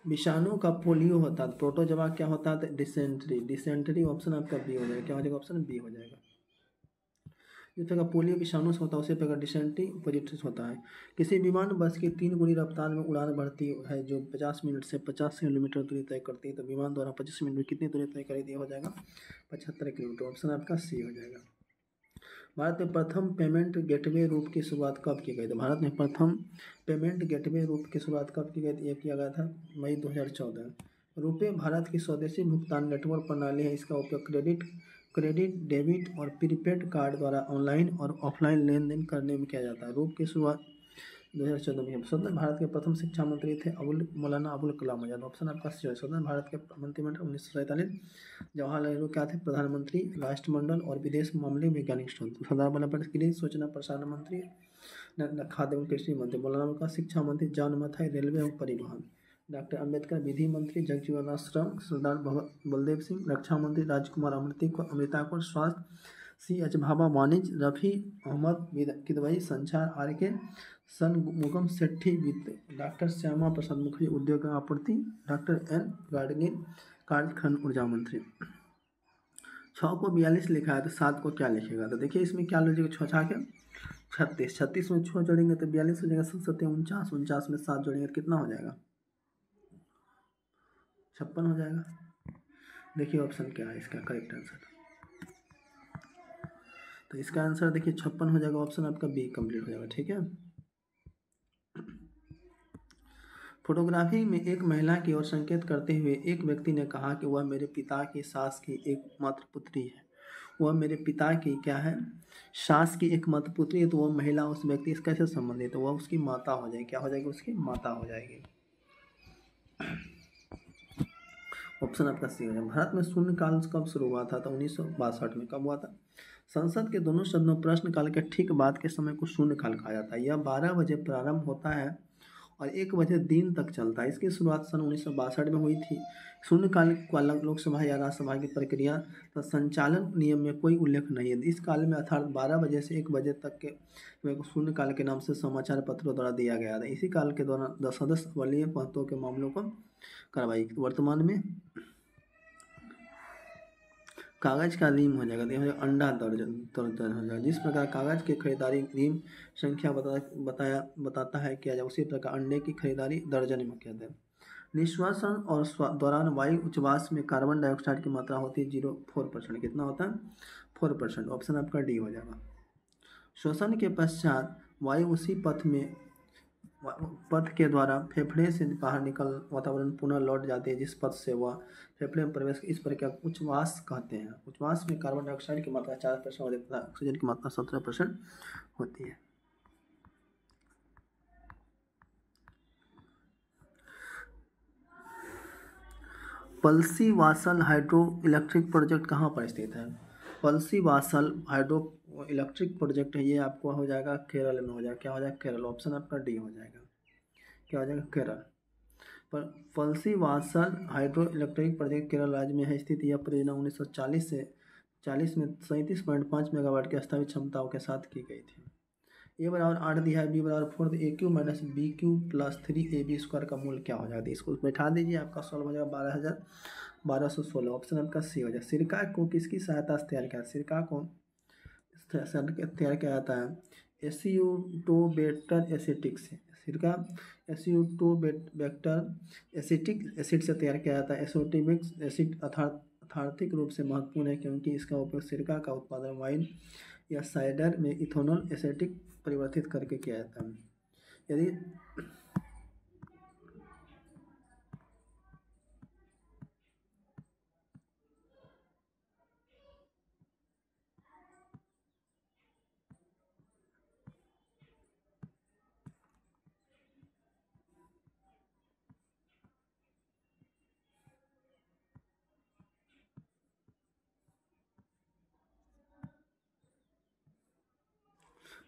विषाणु का पोलियो होता है, प्रोटोजोआ क्या होता है? डिसेंट्री। डिसेंट्री ऑप्शन आपका बी हो जाएगा। क्या हो जाएगा? ऑप्शन बी हो जाएगा। जिस प्रकार पोलियो विषाणु से होता है उसी प्रकार डिसेंट्री पॉजिटिव होता है। किसी विमान बस की 3 गुनी रफ्तार में उड़ान भरती है जो 50 मिनट से 50 किलोमीटर दूरी तय करती है, तो विमान द्वारा 25 मिनट में कितनी दूरी तय करी? हो जाएगा 75 किलोमीटर। ऑप्शन आपका सी हो जाएगा। भारत में प्रथम पेमेंट गेटवे रूट की शुरुआत कब की गई? तो भारत में प्रथम पेमेंट गेटवे रूट की शुरुआत कब की गई थी? ये किया गया था मई 2014। रुपे भारत की स्वदेशी भुगतान नेटवर्क प्रणाली है। इसका उपयोग क्रेडिट, डेबिट और प्रीपेड कार्ड द्वारा ऑनलाइन और ऑफलाइन लेन देन करने में किया जाता है। रूप की शुरुआत 2014 में। स्वतंत्र भारत के प्रथम शिक्षा मंत्री थे मौलाना अबुल कलाम आजाद। ऑप्शन आपका सी है। स्वतंत्र भारत के मंत्रिमंडल 1947। जवाहरलाल नेहरू क्या थे? प्रधानमंत्री, राष्ट्रमंडल और विदेश मामले वैज्ञानिक सरदार वल्लभ भाई पटेल सूचना प्रसारण मंत्री, खाद्य एवं कृषि मंत्री। मौलाना का शिक्षा मंत्री। जॉन मथाई रेलवे एवं परिवहन। डॉक्टर अंबेडकर विधि मंत्री। जगजीवनाश्रम सरदार बलदेव सिंह रक्षा मंत्री। राजकुमार अमृता को स्वास्थ्य। C.H. भाभा वाणिज्य। रफ़ी अहमद किदवई संचार। R.K. षणमुगम शेट्टी वित्त। डॉक्टर श्यामा प्रसाद मुखर्जी उद्योग एवं आपूर्ति। Doctor N. गाडगिल कालखंड ऊर्जा मंत्री। 6 को 42 लिखा है तो 7 को क्या लिखेगा? तो देखिए इसमें क्या लीजिएगा, 6 छा के 36, 36 में 6 जोड़ेंगे तो 42 हो जाएगा। 7 49, 49 में 7 जोड़ेंगे तो कितना हो जाएगा? 56 हो जाएगा। देखिए ऑप्शन क्या है इसका करेक्ट आंसर, तो इसका आंसर देखिए 56 हो जाएगा। ऑप्शन आपका बी कंप्लीट हो जाएगा। ठीक है। फोटोग्राफी में एक महिला की ओर संकेत करते हुए एक व्यक्ति ने कहा कि वह मेरे पिता की सास की एकमात्र पुत्री है। वह मेरे पिता की क्या है? सास की एकमात्र पुत्री है। तो वह महिला उस व्यक्ति से कैसे संबंधित है? तो वह उसकी माता हो जाएगी। क्या हो जाएगी? उसकी माता हो जाएगी। ऑप्शन आपका सी हो जाएगा। भारत में शून्यकाल कब शुरू हुआ था? तो 1962 में। कब हुआ था? संसद के दोनों सदनों प्रश्नकाल के ठीक बाद के समय को शून्यकाल कहा जाता है। यह 12 बजे प्रारंभ होता है और 1 बजे दिन तक चलता है। इसकी शुरुआत सन 1962 में हुई थी। शून्यकाल को अलग लोकसभा या राज्यसभा की प्रक्रिया तथा संचालन नियम में कोई उल्लेख नहीं है। इस काल में अर्थात 12 बजे से 1 बजे तक के शून्यकाल के नाम से समाचार पत्रों द्वारा दिया गया था। इसी काल के दौरान सदस्य बलीय पदों के मामलों को कार्रवाई। वर्तमान में कागज का रीम हो जाएगा, तो अंडा दर्जन हो जाएगा। जिस प्रकार कागज की खरीदारी रीम संख्या बताता है किया जाए, उसी प्रकार अंडे की खरीदारी दर्जन में किया जाए। निश्वासन और दौरान वायु उच्छ्वास में कार्बन डाइऑक्साइड की मात्रा होती है 0.4%। कितना होता है? 4%। ऑप्शन आपका डी हो जाएगा। श्वसन के पश्चात वायु उसी पथ के द्वारा फेफड़े से बाहर निकल वातावरण पुनः लौट जाती है जिस पथ से वह फेफड़े में प्रवेश। इस प्रक्रिया को उच्छ्वास कहते हैं। उच्छ्वास में कार्बन डाइऑक्साइड की मात्रा 4% होती है, ऑक्सीजन की मात्रा 17% होती है। पलसीवासल हाइड्रो इलेक्ट्रिक प्रोजेक्ट कहाँ पर स्थित है? पलसीवासल हाइड्रो इलेक्ट्रिक प्रोजेक्ट है, ये आपको हो जाएगा केरल में हो जाएगा। क्या हो जाएगा? केरल। ऑप्शन आपका डी हो जाएगा। क्या हो जाएगा? केरल। पर पलसीवासल हाइड्रो इलेक्ट्रिक प्रोजेक्ट केरल राज्य में है स्थित। यह परियोजना 1940 से 40 में 37.5 मेगावाट की स्थापित क्षमताओं के साथ की गई थी। ए बराबर 8 दिया है, बी बराबर 4, तो AQ minus BQ plus 3AB square का मूल्य क्या हो जाएगा? इसको बैठा दीजिए, आपका सॉल्व हो जाएगा 12,1216। ऑप्शन आपका सी हो जाएगा। सिरका को किसकी सहायता से तैयार किया? सिरका को तैयार किया जाता है एसीटोबैक्टर एसिटिक से। सिरका एसीटोबैक्टर एसिटिक एसिड से तैयार किया जाता है। एसिटिक एसिड आर्थिक रूप से महत्वपूर्ण है क्योंकि इसका उपयोग सिरका का उत्पादन वाइन या साइडर में इथेनॉल एसिटिक परिवर्तित करके किया जाता है। यदि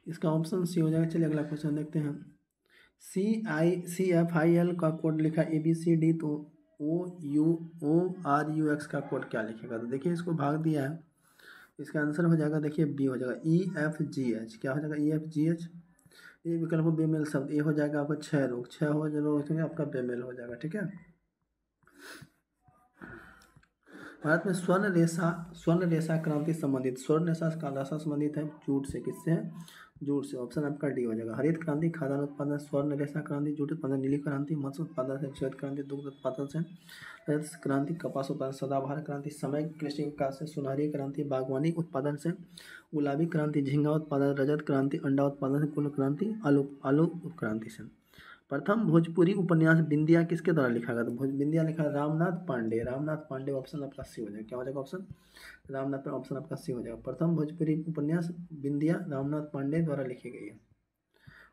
इसका ऑप्शन सी हो जाएगा। चलिए अगला क्वेश्चन देखते हैं। CFIL का कोड लिखा ABCD, तो OURUX का कोड क्या लिखेगा? तो देखिए इसको भाग दिया है, इसका आंसर हो जाएगा, देखिए बी हो जाएगा EFGH। क्या हो जाएगा? EFGH। ये विकल्प को बेमेल शब्द, ये हो जाएगा आपका 6 लोग, 6 हो जाएगा आपका बेमेल हो जाएगा। ठीक है। भारत में स्वर्ण रेशा क्रांति संबंधित, स्वर्ण रेशा संबंधित है जूट से, किससे है? जूट से। ऑप्शन आपका डी हो जाएगा। हरित क्रांति खाद्यान्न उत्पादन, स्वर्ण रेशा क्रांति जूट उत्पादन, नीली क्रांति मत्स्य उत्पादन से, श्वेत क्रांति दुग्ध उत्पादन से, रजत क्रांति कपास उत्पादन, सदाबहार क्रांति समय कृषि विकास से, सुनहरी क्रांति बागवानी उत्पादन से, गुलाबी क्रांति झींगा उत्पादन, रजत क्रांति अंडा उत्पादन से, कुल क्रांति आलू क्रांति से। प्रथम भोजपुरी उपन्यास बिंदिया किसके द्वारा लिखा गया? तो बिंदिया लिखा है रामनाथ पांडे। रामनाथ पांडे ऑप्शन आपका सी हो जाएगा। क्या हो जाएगा ऑप्शन? रामनाथ पर ऑप्शन आपका सी हो जाएगा। प्रथम भोजपुरी उपन्यास बिंदिया रामनाथ पांडे द्वारा लिखी गई है।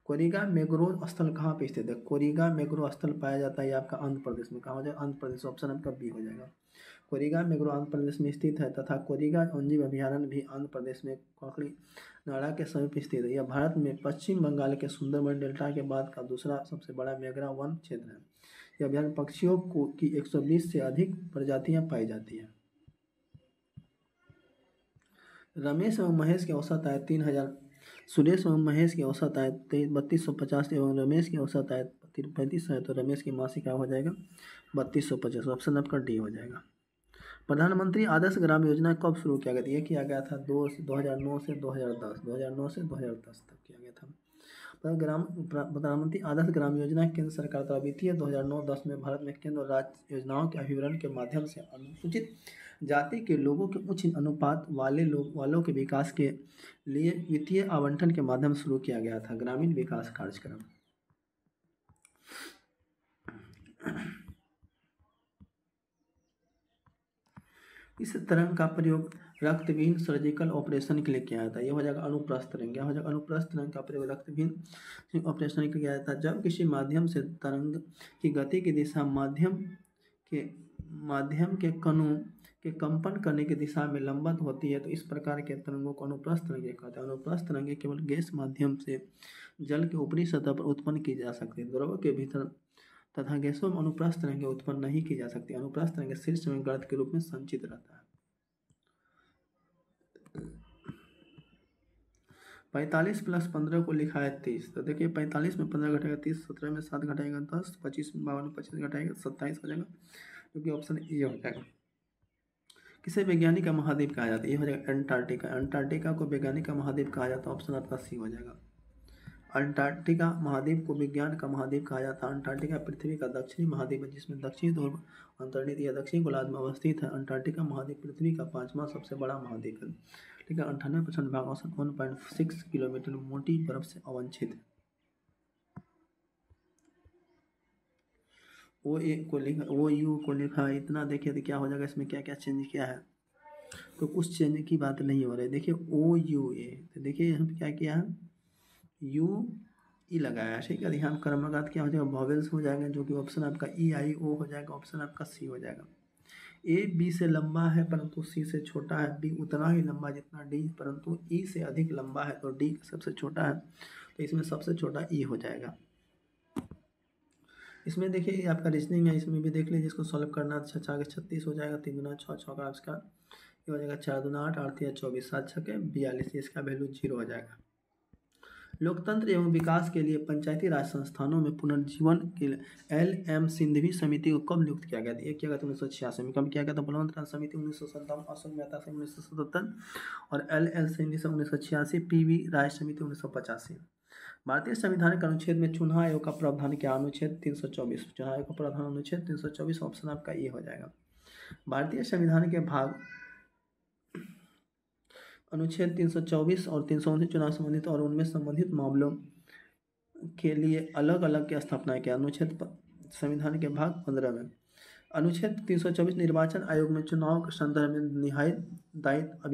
कोरिगा मैग्रोव स्थल कहाँ पे स्थित है? कोरिगा मैग्रोव स्थल पाया जाता है आपका आंध्र प्रदेश में। कहाँ हो जाएगा? आंध्र प्रदेश। ऑप्शन आपका बी हो जाएगा। कोरिगा मैग्रोव आंध्र प्रदेश में स्थित है तथा कोरिगा वन्यजीव अभयारण्य भी आंध्र प्रदेश में काकड़ी नाड़ा के समीप स्थित है। यह भारत में पश्चिम बंगाल के सुंदरबन डेल्टा के बाद का दूसरा सबसे बड़ा मैग्रोव वन क्षेत्र है। यह अभयारण्य पक्षियों की 120 से अधिक प्रजातियां पाई जाती हैं। रमेश एवं महेश की औसत आय 3000, सुरेश एवं महेश की औसत आय 3250 एवं रमेश की औसत आय 3500 है, तो रमेश की मासिक आय हो जाएगा 3250। ऑप्शन आपका डी हो जाएगा। प्रधानमंत्री आदर्श ग्राम योजना कब शुरू किया गया था? ये किया गया था 2009 से 2010, 2009 से 2010 तक किया गया था। प्रधानमंत्री आदर्श ग्राम योजना केंद्र सरकार द्वारा वित्तीय 2009-10 में भारत में केंद्र और राज्य योजनाओं के अभिवरण के माध्यम से अनुसूचित जाति के लोगों के उच्च अनुपात वालों के विकास के लिए वित्तीय आवंटन के माध्यम से शुरू किया गया था ग्रामीण विकास कार्यक्रम। इस तरंग का प्रयोग रक्तविहीन सर्जिकल ऑपरेशन के लिए किया जाता है। यह हो जाएगा अनुप्रस्थ तरंग। क्या हो जाएगा? अनुप्रस्थ तरंग का प्रयोग रक्तविहीन ऑपरेशन के लिए किया जाता है जब किसी माध्यम से तरंग की गति की दिशा माध्यम के कणों के कंपन करने की दिशा में लंबवत होती है, तो इस प्रकार के तरंगों को अनुप्रस्थ तरंगे कहते हैं। अनुप्रस्थ तरंगे केवल गैस माध्यम से जल के ऊपरी सतह पर उत्पन्न की जा सकती है। द्रव के भीतर तथा गैसों में अनुप्रस्थ तरंगे उत्पन्न नहीं की जा सकती। अनुप्रस्थ तरंगे शीर्ष में गर्त के रूप में संचित रहता है। 45 + 15 को लिखा है 30, तो देखिए 45 में 15 घटाएगा 30, 17 में 7 घटाएगा 10, 25 में 52, 25 घटाएगा 27 हो जाएगा, क्योंकि ऑप्शन ए हो जाएगा। किसे वैज्ञानिक का महाद्वीप कहा जाता है? ये हो जाएगा अंटार्कटिका। अंटार्कटिका को वैज्ञानिक का महाद्वीप कहा जाता है। ऑप्शन आपका सी हो जाएगा। अंटार्कटिका महाद्वीप को विज्ञान का महाद्वीप कहा जाता है। अंटार्कटिका पृथ्वी का दक्षिणी महाद्वीप है जिसमें दक्षिणी ध्रुव अंतर्निहित या दक्षिणी गोलार्ध में अवस्थित है। अंटार्कटिका महाद्वीप पृथ्वी का 5वां सबसे बड़ा महाद्वीप है। ठीक है। 98% भाग औसत 1.6 किलोमीटर मोटी बर्फ से अवंछित है। OU को लिखा है इतना। देखिए तो क्या हो जाएगा, इसमें क्या क्या चेंज किया है, तो कुछ चेंज की बात नहीं हो रही। देखिए OUA, तो देखिए यहाँ पे क्या किया है, UE लगाया। ठीक है। यहाँ क्रमागत क्या हो जाएगा, वॉवेल्स हो जाएगा, जो कि ऑप्शन आपका EIO हो जाएगा। ऑप्शन आपका सी हो जाएगा। A B से लंबा है परंतु C से छोटा है। B उतना ही लंबा जितना D, परंतु E से अधिक लंबा है, तो D सबसे छोटा है, तो इसमें सबसे छोटा E हो जाएगा। इसमें देखिए ये आपका रीजनिंग है, इसमें भी देख लीजिए। इसको सॉल्व करना, 6 6 के 36 हो जाएगा, 3 गुना 6 6 का इसका ये हो जाएगा 4 दूना 8, 8 या 24, 7 6 के 42, इसका वैल्यू 0 हो जाएगा। लोकतंत्र एवं विकास के लिए पंचायती राज संस्थानों में पुनर्जीवन के लिए LM सिंघवी समिति को कब नियुक्त किया गया था? ये किया गया था 1986 में। कब किया गया था? बलवंत राज समिति 1957, अशोक मेहता से 1977 और LL सिंघवी से 1986, PV राय समिति 1985। भारतीय संविधान के अनुच्छेद में चुनाव आयोग का प्रावधान क्या? अनुच्छेद 324। चुनाव आयोग का प्रावधान अनुच्छेद 324। ऑप्शन आपका ये हो जाएगा। भारतीय संविधान के भाग अनुच्छेद 324 और 329 चुनाव संबंधित और उनमें संबंधित मामलों के लिए अलग अलग की स्थापना किया। अनुच्छेद संविधान के भाग 15 में अनुच्छेद 324 निर्वाचन आयोग में चुनाव के संदर्भ में निहित दायित्व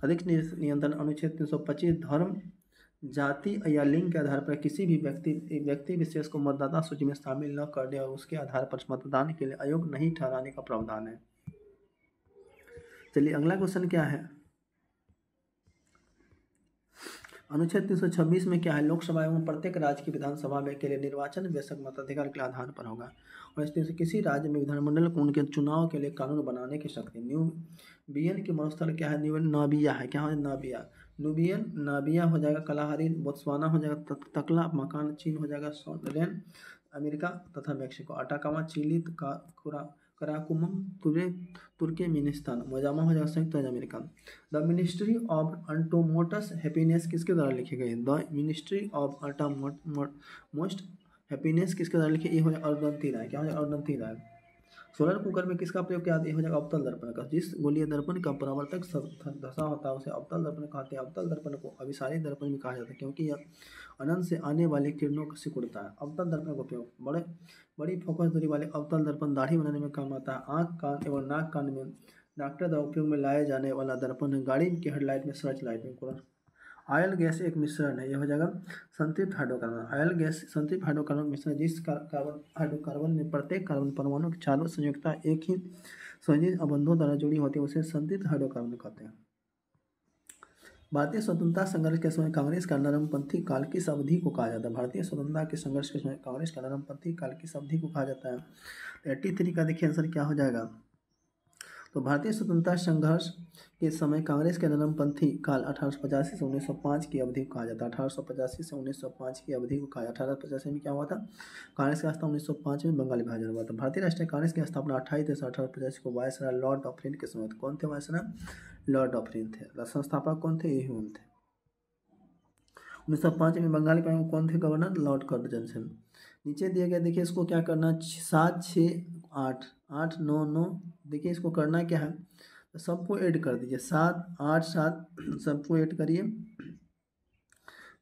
अधिक नियंत्रण। अनुच्छेद 325 धर्म जाति या लिंग के आधार पर किसी भी व्यक्ति विशेष को मतदाता सूची में शामिल न करने और उसके आधार पर मतदान के लिए अयोग्य नहीं ठहराने का प्रावधान है। चलिए अगला क्वेश्चन क्या है, अनुच्छेद 326 में क्या है, लोकसभा एवं प्रत्येक राज्य की विधानसभा में के लिए निर्वाचन बेशक मताधिकार के आधार पर होगा। और इस तरह से किसी राज्य में विधानमंडल को उनके चुनाव के लिए कानून बनाने की शक्ति। न्यूबियन की मरुस्थल क्या है, नाबिया है, क्या हो नाबिया, न्यूबियन नाबिया हो जाएगा, कलाहारी बोत्सवाना हो जाएगा, तकला मकान चीन हो जाएगा, सोरेन अमेरिका तथा Mexico, Atacama Chile, Karakum Turkmenistan, Mojave हो जाएगा संयुक्त राज्य अमेरिका। द मिनिस्ट्री ऑफ अल्टोमोटस हैप्पीनेस किसके द्वारा लिखी गई? The ministry of utmost happiness किसके द्वारा लिखी? ये हो जाएगा अरुंधति राय, क्या हो जाएगा अरुंधति राय। सोलर कुकर में किसका प्रयोग किया? ये हो जाएगा अवतल दर्पण का। जिस गोलीय दर्पण का परावर्तक दशा होता है उसे अवतल दर्पण कहते हैं। अवतल दर्पण को अभिसारी दर्पण भी कहा जाता है क्योंकि यह अनंत से आने वाली किरणों को सिकुड़ता है। अवतल दर्पण का उपयोग बड़ी फोकस दूरी वाले अवतल दर्पण दाढ़ी बनाने में काम आता है। आँख, कान एवं नाक कान में डॉक्टर द्वारा उपयोग में लाए जाने वाला दर्पण गाड़ी की हेडलाइट में, सर्च लाइट में। ऑयल गैस एक मिश्रण है, यह हो जाएगा संतृप्त हाइड्रोकार्बन। ऑयल गैस संतृप्त हाइड्रोकार्बन मिश्रण जिस हाइड्रोकार्बन में प्रत्येक कार्बन परमाणु की चारों संयुक्ता एक ही संयोजित अबंधों द्वारा जुड़ी होती है उसे संतृप्त हाइड्रोकार्बन कहते हैं। भारतीय स्वतंत्रता संघर्ष के समय कांग्रेस का नरमपंथी काल किस अवधि को कहा जाता है? भारतीय स्वतंत्रता के संघर्ष के समय कांग्रेस का नरमपंथी काल किस अवधि को कहा जाता है? 83 का देखिए आंसर क्या हो जाएगा। तो भारतीय स्वतंत्रता संघर्ष के समय कांग्रेस के नरमपंथी काल 1885 से 1905 की अवधि को कहा जाता है। 1885 से 1905 की अवधि को कहा जाता है। 1885 में क्या हुआ था? कांग्रेस की स्थापना 1905 में बंगाल विभाजन हुआ था। भारतीय राष्ट्रीय कांग्रेस की स्थापना 28 दिसंबर 1885 को वायसराय लॉर्ड डफरिन के समय। कौन थे वायसराय? लॉर्ड डफरिन थे। संस्थापक कौन थे? ये हुन थे। 1905 में बंगाल विभाजन कौन थे गवर्नर? Lord Curzon Singh. नीचे दिए गए देखिए इसको क्या करना, 7 6 8 8 9 9। देखिए इसको करना क्या है, तो सबको ऐड कर दीजिए, 7 8 7 सबको ऐड करिए।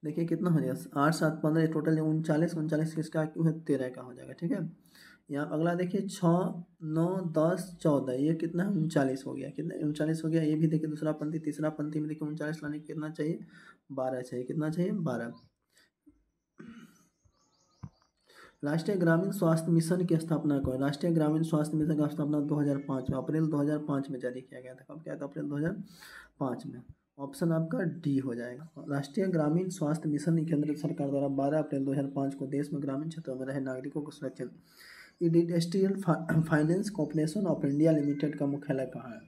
देखिए कितना हो जाएगा, 8 7 15, टोटल 39 39 किसका क्यों है? 13 का हो जाएगा। ठीक है, यहाँ अगला देखिए 6 9 10 14, ये कितना है? 39 हो गया। कितना 39 हो गया। ये भी देखिए दूसरा पंक्ति, तीसरा पंक्ति में देखिए 39 लाने कितना चाहिए? 12 चाहिए। कितना चाहिए? 12। राष्ट्रीय ग्रामीण स्वास्थ्य मिशन की स्थापना कौन? राष्ट्रीय ग्रामीण स्वास्थ्य मिशन की स्थापना 2005 में, अप्रैल 2005 में जारी किया गया था। कब किया था? अप्रैल 2005 में। ऑप्शन आपका डी हो जाएगा। राष्ट्रीय ग्रामीण स्वास्थ्य मिशन केंद्र सरकार द्वारा 12 अप्रैल 2005 को देश में ग्रामीण क्षेत्रों में रहे नागरिकों को सुरक्षित। Industrial finance corporation of India limited का मुख्यालय कहाँ है?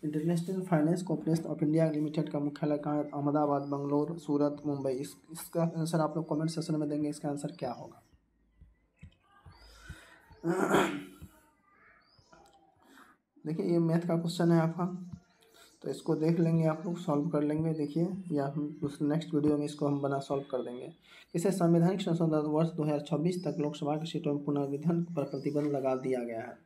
International finance corporation of India limited का मुख्यालय कहाँ है? अहमदाबाद, बंगलोर, सूरत, मुंबई। इसका आंसर आप लोग कमेंट सेक्शन में देंगे। इसका आंसर क्या होगा? देखिए ये मैथ का क्वेश्चन है आपका, तो इसको देख लेंगे, आप लोग सॉल्व कर लेंगे। देखिए या हम उस नेक्स्ट वीडियो में इसको हम बना सॉल्व कर देंगे। इसे संवैधानिक संशोधन वर्ष 2026 तक लोकसभा की सीटों में पुनर्विधान पर प्रतिबंध लगा दिया गया है।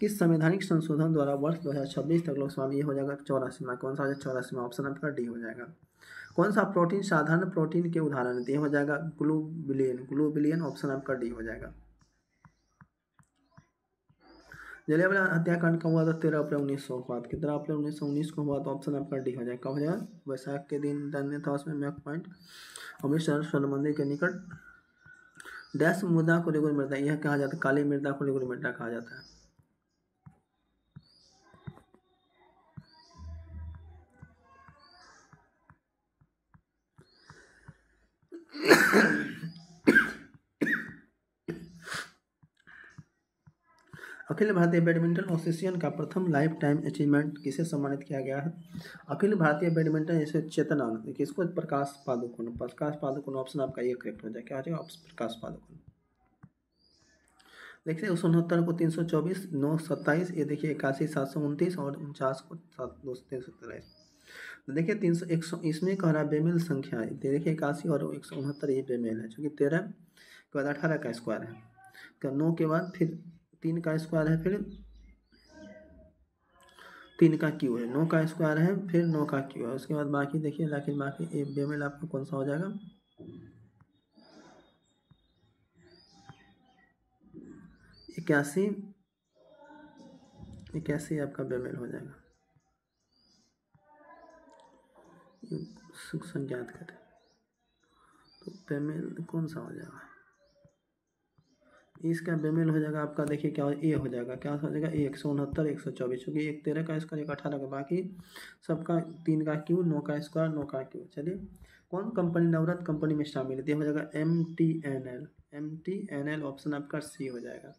किस संवैधानिक संशोधन द्वारा वर्ष 2026 तक लोकसभा में ये हो जाएगा 84वां। कौन सा हो जाएगा? 84वां। ऑप्शन आपका डी हो जाएगा। कौन सा प्रोटीन साधारण प्रोटीन के उदाहरण? ये हो जाएगा ग्लोबुलिन। ग्लोबुलिन ऑप्शन आपका डी हो जाएगा। जलियांवाला हत्याकांड कब हुआ था? 13 अप्रैल 1900 को। कितना अप्रैल 1919 को हुआ? तो ऑप्शन आपका डी हो जाएगा। कब हो जाएगा? वैशाख के दिन दंड था उसमें। मैक पॉइंट अमृतसर स्वर्ण मंदिर के निकट। डैश मृदा को रेगुलर मृदा यह कहा जाता है? काली मृदा को रेगुलर मृदा कहा जाता है। अखिल भारतीय बैडमिंटन एसोसिएशन का प्रथम लाइफ टाइम अचीवमेंट किसे सम्मानित किया गया है? अखिल भारतीय बैडमिंटन चेतना, देखिए इसको प्रकाश पादुकोण। प्रकाश पादुकोण ऑप्शन आपका ये करेक्ट हो जाए। क्या हो जाएगा? प्रकाश पादुकोण। देखिए 69 को 324, 9 27, ये देखिए 81 729 और 49 को 323। देखिए 300 100 इसमें कह रहा है बेमेल संख्या है। देखिए 81 और 169 ये बेमेल है, क्योंकि 13 के बाद 18 का स्क्वायर है, 9 के बाद फिर 3 का स्क्वायर है, फिर 3 का क्यू है, 9 का स्क्वायर है, फिर 9 का क्यू है। उसके बाद बाकी देखिए, लेकिन बाकी ये बेमेल आपका कौन सा हो जाएगा? 81 आपका बेमेल हो जाएगा। सुख संज्ञात करें तो बेमेल कौन सा हो जाएगा? इसका बेमेल हो जाएगा आपका, देखिए क्या ए हो जाएगा। क्या हो जाएगा? 169 124, क्योंकि एक 13 का स्क्वायर, एक 18 का, बाकी सबका 3 का क्यू, 9 का स्क्वायर, 9 का क्यू। चलिए कौन कंपनी नवरत्न कंपनी में शामिल है? तो हो जाएगा MTNL। MTNL ऑप्शन आपका सी हो जाएगा।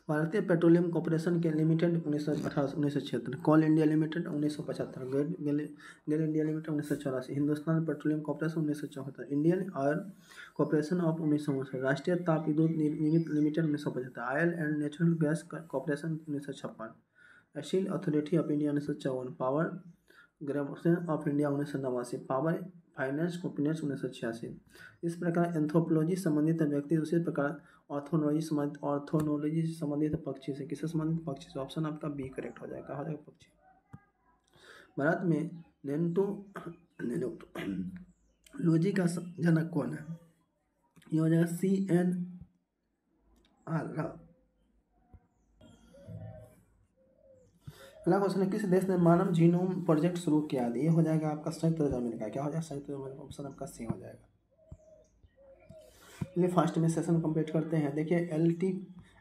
भारतीय पेट्रोलियम कॉर्पोरेशन के limited 1976, coal India limited 1975, GAIL India limited 1984, Hindustan petroleum corporation 1974, Indian oil corporation of 1959, राष्ट्रीय ताप विद्युत निगम limited 1975, oil and natural gas corporation 1956, steel authority of India 1954, power ग्रेमोशन of India 1989, power finance corporation 1986। इस प्रकार एंथ्रोपोलॉजी संबंधित व्यक्ति उसी प्रकार ऑर्थोनोलॉजी संबंधित पक्षी से, किससे संबंधित? पक्षी से। ऑप्शन आपका बी करेक्ट हो जाएगा। हो जाएगा पक्षी। भारत में नेनोलॉजी का जनक कौन है? ये हो जाएगा CNR राव। अगला क्वेश्चन है, किस देश ने मानव जीनोम प्रोजेक्ट शुरू किया? ये हो जाएगा आपका संयुक्त राज्य अमेरिका। क्या हो जाएगा? संयुक्त राज्य अमेरिका। ऑप्शन आपका सी हो जाएगा। चलिए फास्ट में सेशन कंप्लीट करते हैं। देखिए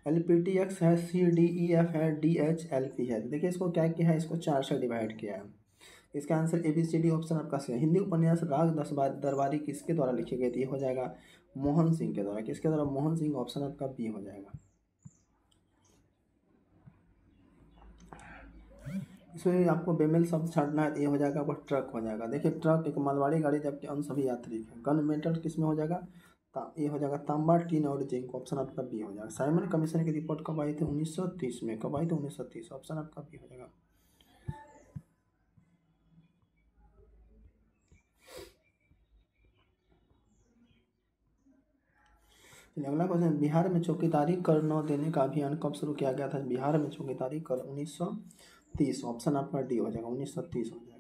LPTX है, CDEF है, DHLP है। देखिए इसको क्या किया है? इसको 4 से डिवाइड किया है। इसका आंसर ABCD ऑप्शन आपका सी है। हिंदी उपन्यास राग दरबारी किसके द्वारा लिखी गई थी? हो जाएगा मोहन सिंह के द्वारा। किसके द्वारा? मोहन सिंह। ऑप्शन आपका बी हो जाएगा। इसमें आपको बेमेल शब्द छाटना है। ये हो जाएगा आपका ट्रक हो जाएगा। देखिए ट्रक एक मालवाड़ी गाड़ी, जबकि अन्य सभी यात्री है। गन मेटल किस में हो जाएगा? ये हो जाएगा तांबा, टीन और जिंक। ऑप्शन आपका बी हो जाएगा। साइमन कमीशन की रिपोर्ट कब आई थी? 1930 में। कब आई थी? 1930। ऑप्शन आपका बी हो जाएगा। अगला क्वेश्चन, बिहार में चौकीदारी कर न देने का अभियान कब शुरू किया गया था? बिहार में चौकीदारी कर 1930। ऑप्शन आपका डी हो जाएगा। 1930 हो जाएगा।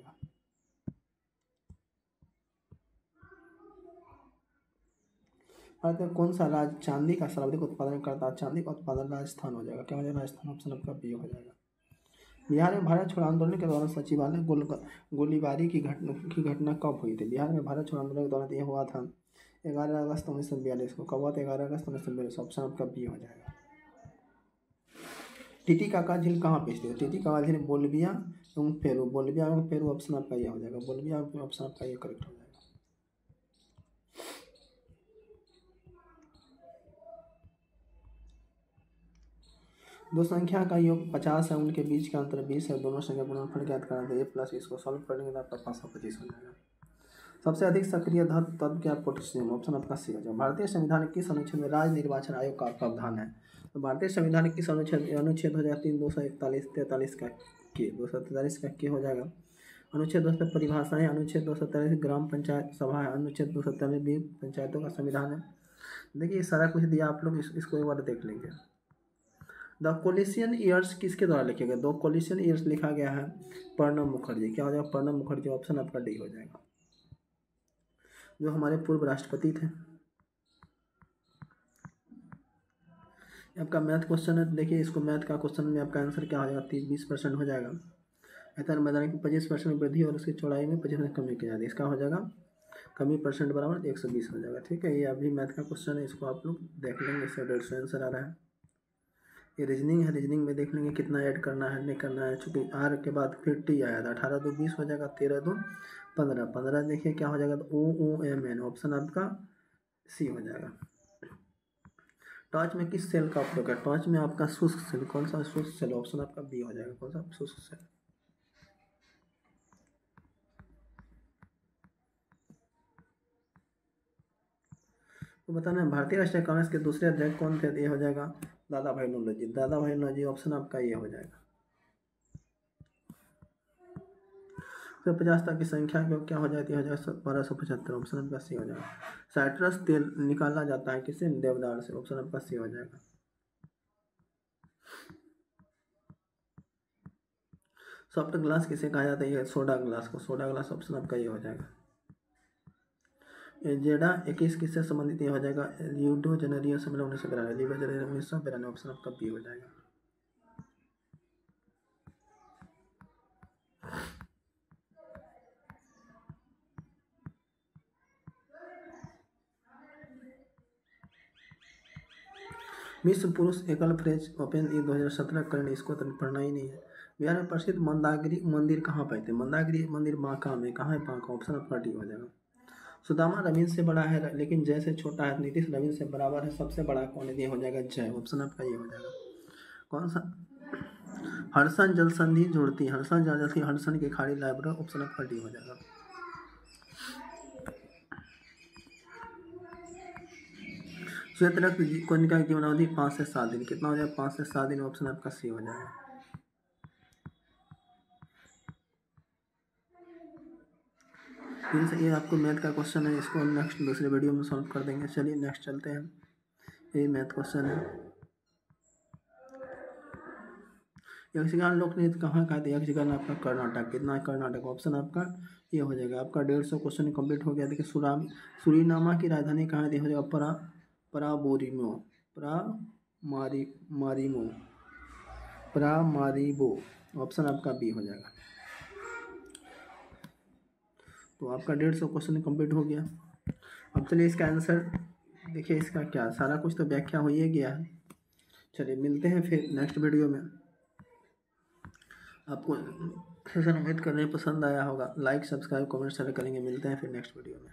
भारत में कौन सा राज्य चांदी का सर्वाधिक उत्पादन करता है? चांदी का उत्पादन राजस्थान हो जाएगा। क्या हो जाएगा? राजस्थान। ऑप्शन आपका बी हो जाएगा। बिहार में भारत छोड़ो आंदोलन के दौरान सचिवालय गोलीबारी की घटना कब हुई थी? बिहार में भारत छोड़ो आंदोलन के दौरान यह हुआ था 11 अगस्त 1942 को। कब हुआ था? 11 अगस्त 1942। ऑप्शन आपका बी हो जाएगा। टिटिकाका झील कहाँ पे स्थित है? टिटिकाका झील बोलिविया एवं पेरू। बोलिविया एवं पेरू। ऑप्शन आपका यह हो जाएगा। बोलिविया एवं पेरू। ऑप्शन आपका यह करेक्ट हो जाएगा। दो संख्या का योग 50 है, उनके बीच का अंतर 20 है। दोनों संख्या गुणनफल ज्ञात करना है। A+ इसको सॉल्व करने के बाद आपका 525 हो जाएगा। सबसे अधिक सक्रिय तत्व क्या? पोटेशियम। ऑप्शन आपका सी हो जाएगा। भारतीय संविधान के किस अनुच्छेद में राज्य निर्वाचन आयोग का प्रावधान है? तो भारतीय संविधान के किस अनुच्छेद हो जाएगा? 3, 241, 43 का के, 243 का के हो जाएगा। अनुच्छेद 200 परिभाषाएं, अनुच्छेद 243 ग्राम पंचायत सभा है, अनुच्छेद 243 भी पंचायतों का संविधान है। देखिए सारा कुछ दिया, आप लोग इसको एक बार देख लेंगे। द कोलिशियन ईयर्स किसके द्वारा लिखे गए? 2 कोलिशियन ईयर्स लिखा गया है प्रणब मुखर्जी। क्या हो जाएगा? प्रणब मुखर्जी। ऑप्शन आपका डी हो जाएगा, जो हमारे पूर्व राष्ट्रपति थे। आपका मैथ क्वेश्चन है। देखिए इसको मैथ का क्वेश्चन में आपका आंसर क्या हो जाएगा? 20% हो जाएगा। ऐसा मैदान की 25% वृद्धि और उसकी चौड़ाई में 25% कमी की जाती है। इसका हो जाएगा कमी परसेंट बराबर 120 हो जाएगा। ठीक है, ये अभी मैथ का क्वेश्चन है, इसको आप लोग देख लेंगे। इससे 150 आंसर आ रहा है। ये रीजनिंग है, रीजनिंग में देख लेंगे कितना ऐड करना है नहीं करना है। चूँकि आर के बाद फिर टी आया था। 18 2 20 हो जाएगा। 13 2 15 15 देखिए क्या हो जाएगा? तो OOMN। ऑप्शन आपका सी हो जाएगा। टॉर्च में किस सेल का उपयोग है? टॉर्च में आपका शुष्क सेल। कौन सा शुष्क सेल? ऑप्शन आपका बी हो जाएगा। कौन सा? शुष्क सेल। तो बताना है भारतीय राष्ट्रीय कांग्रेस के दूसरे अध्यक्ष कौन थे? ये हो जाएगा दादा भाई नौरोजी। दादा भाई नौरोजी। ऑप्शन आपका ये हो जाएगा। तो 50 तक की संख्या को क्या हो जाती है? 1275। ऑप्शन आपका सी हो जाएगा। साइट्रस तेल निकाला जाता है किससे? देवदार से। ऑप्शन आपका सी हो जाएगा। सॉफ्ट ग्लास किसे कहा जाता है? ये सोडा ग्लास को। Soda glass. ऑप्शन आपका ये हो जाएगा। जेडा 21 किससे संबंधित? ये हो जाएगा ल्यूडो जनरियो सम्मेलन 1992। ल्यूडो जनरियो 1992। ऑप्शन आपका बी हो जाएगा। विश्व पुरुष एकल फ्रेंच ओपन 2017 करेंगे, इसको तो पढ़ना ही नहीं है। बिहार में प्रसिद्ध मंदागिरी मंदिर कहाँ पे थे? मंदागिरी मंदिर बांका में। कहाँ है बांका? ऑप्शन आपका डी हो जाएगा। सुदामा रवींद्र से बड़ा है लेकिन जय से छोटा है। नीतीश रवींद्र से बराबर है, सबसे बड़ा कौन है? ये हो जाएगा जय। ऑप्शन आपका ये हो जाएगा। कौन सा? हरसन जल संधि जोड़ती है। हरसन जल संधि हरसन की खाड़ी लाइब्रेरी। ऑप्शन आपका डी हो जाएगा। श्वेत रक्त कोशिका की जीवनावधि 5 से 7 दिन। कितना हो जाएगा? 5 से 7 दिन। ऑप्शन आपका सी हो जाएगा। ये आपको मैथ का क्वेश्चन है, इसको हम नेक्स्ट दूसरे वीडियो में सॉल्व कर देंगे। चलिए नेक्स्ट चलते हैं। ये मैथ क्वेश्चन है। यक्षगान लोक नृत्य कहाँ का है? यक्षगान आपका कर्नाटक। कितना है? कर्नाटक। ऑप्शन आपका ये हो जाएगा। आपका 150 क्वेश्चन कंप्लीट हो गया। देखिए सुरीनामा की राजधानी कहाँ है? हो जाएगा पराबोरिमो। परामारिबो। ऑप्शन आपका बी हो जाएगा। तो आपका 150 क्वेश्चन कंप्लीट हो गया। अब चलिए इसका आंसर देखिए। इसका क्या सारा कुछ तो व्याख्या हो ही गया है। चलिए मिलते हैं फिर नेक्स्ट वीडियो में। आपको सेशन उम्मीद करने पसंद आया होगा। लाइक सब्सक्राइब कमेंट शेयर करेंगे। मिलते हैं फिर नेक्स्ट वीडियो में।